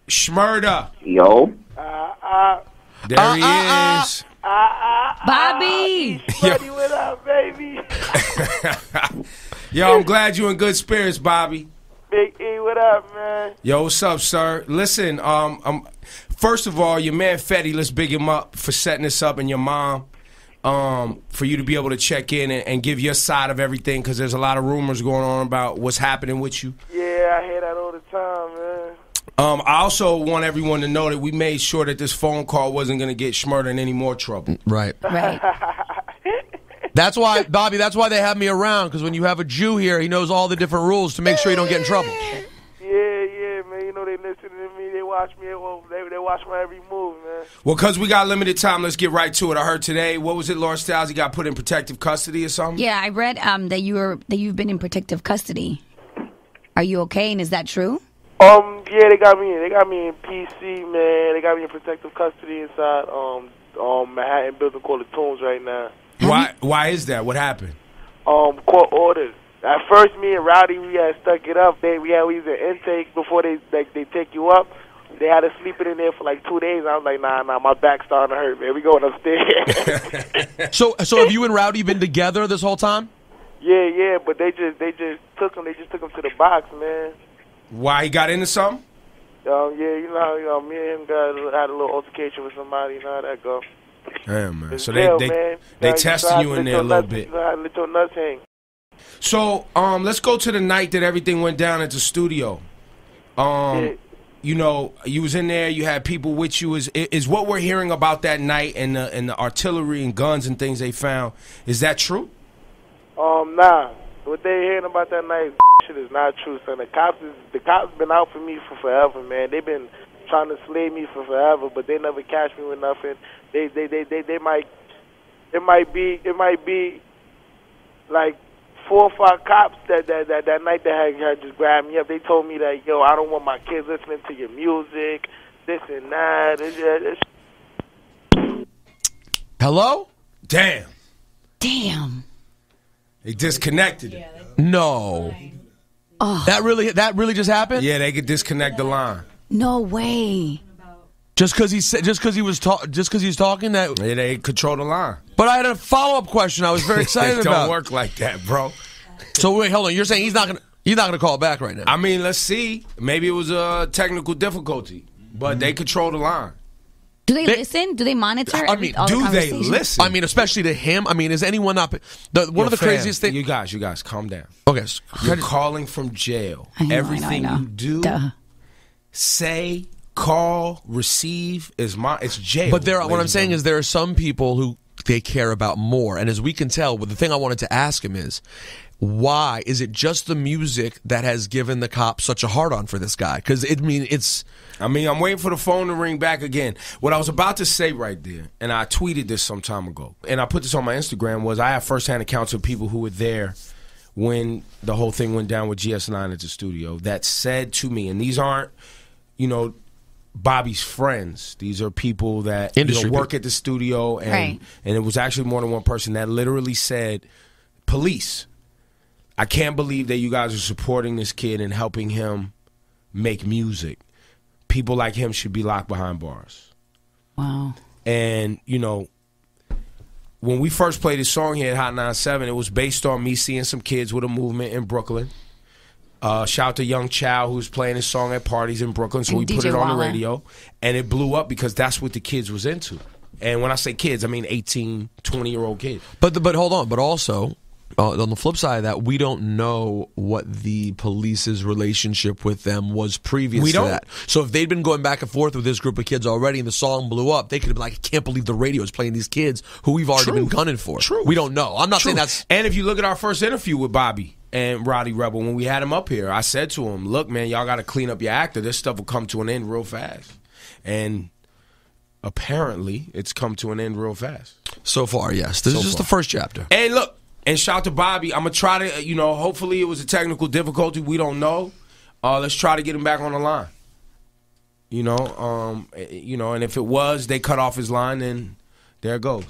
Shmurda. Yo. There he is. Bobby. Buddy, what up, baby? Yo, I'm glad you in good spirits, Bobby. Big E, what up, man? Yo, what's up, sir? Listen, first of all, your man Fetty, let's big him up for setting this up, and your mom, for you to be able to check in and give your side of everything, because there's a lot of rumors going on about what's happening with you. Yeah, I hear that all the time, man. I also want everyone to know that we made sure that this phone call wasn't going to get Schmurda in any more trouble. Right. Right. That's why, Bobby, that's why they have me around, because when you have a Jew here, he knows all the different rules to make sure you don't get in trouble. Yeah, man. You know they listen to me. They watch me. They watch my every move, man. Well, because we got limited time, let's get right to it. I heard today, what was it, Laura Styles, he got put in protective custody or something? Yeah, I read that you've been in protective custody. Are you okay? And is that true? Yeah, they got me in PC, man. They got me in protective custody inside Manhattan building called the Tombs right now. Why is that? What happened? Court orders. At first, me and Rowdy, we had stuck it up. We was in intake before they take you up. They had us sleeping in there for like 2 days. I was like, nah, my back's starting to hurt, man. We going upstairs. So have you and Rowdy been together this whole time? Yeah, but they just took him. They just took him to the box, man. Why, he got into something? Yeah, you know, me and him had a little altercation with somebody. You know how that go. Damn, man. So man. they testing you in there a little bit. You know how to let your nuts hang. So let's go to the night that everything went down at the studio. You know, you was in there. You had people with you. Is what we're hearing about that night and the artillery and guns and things they found? Is that true? Nah. What they hearing about that night, shit is not true, son. The cops been out for me for forever, man. They've been trying to slay me for forever, but they never catch me with nothing. It might be like 4 or 5 cops that night that had just grabbed me up. They told me that, yo, I don't want my kids listening to your music, this and that. Hello? Damn. They disconnected it. No. Oh. That really just happened? Yeah, they could disconnect the line. No way. Just because he's talking that. Yeah, they control the line. But I had a follow-up question. I was very excited It about. don't work like that, bro. So wait, hold on. You're saying he's not gonna call back right now? I mean, let's see. Maybe it was a technical difficulty, but they control the line. Do they listen? Do they monitor? I mean, all the do they conversations? listen? I mean, especially to him. I mean, is anyone not? One of the craziest things. You guys, calm down. Okay, You're calling from jail. I know, Everything I know. you do, Duh. say, call, receive it's jail. But what I'm saying is there are some people who they care about more, and as we can tell, the thing I wanted to ask him is, why is it just the music that has given the cops such a hard on for this guy? Because I'm waiting for the phone to ring back again. What I was about to say right there, and I tweeted this some time ago, and I put this on my Instagram, was I have firsthand accounts of people who were there when the whole thing went down with GS9 at the studio that said to me, and these aren't, Bobby's friends. These are people that work at the studio, and it was actually more than one person that literally said, police, I can't believe that you guys are supporting this kid and helping him make music. People like him should be locked behind bars. Wow. And, when we first played this song here at Hot 97, it was based on me seeing some kids with a movement in Brooklyn. Shout out to Young Chow, who's playing this song at parties in Brooklyn, so we put it on the radio. And it blew up because that's what the kids was into. And when I say kids, I mean 18, 20-year-old kids. But hold on. But also, on the flip side of that, we don't know what the police's relationship with them was previous to that. So if they'd been going back and forth with this group of kids already and the song blew up, they could have been like, I can't believe the radio is playing these kids who we've already been gunning for. True. We don't know. I'm not saying that's... And if you look at our first interview with Bobby and Roddy Rebel, when we had him up here, I said to him, look, man, y'all got to clean up your act or this stuff will come to an end real fast. And apparently, it's come to an end real fast. So far, yes. This is just the first chapter. And look, and shout out to Bobby. I'm going to try to, hopefully it was a technical difficulty. We don't know. Let's try to get him back on the line. And if it was, they cut off his line, then there it goes.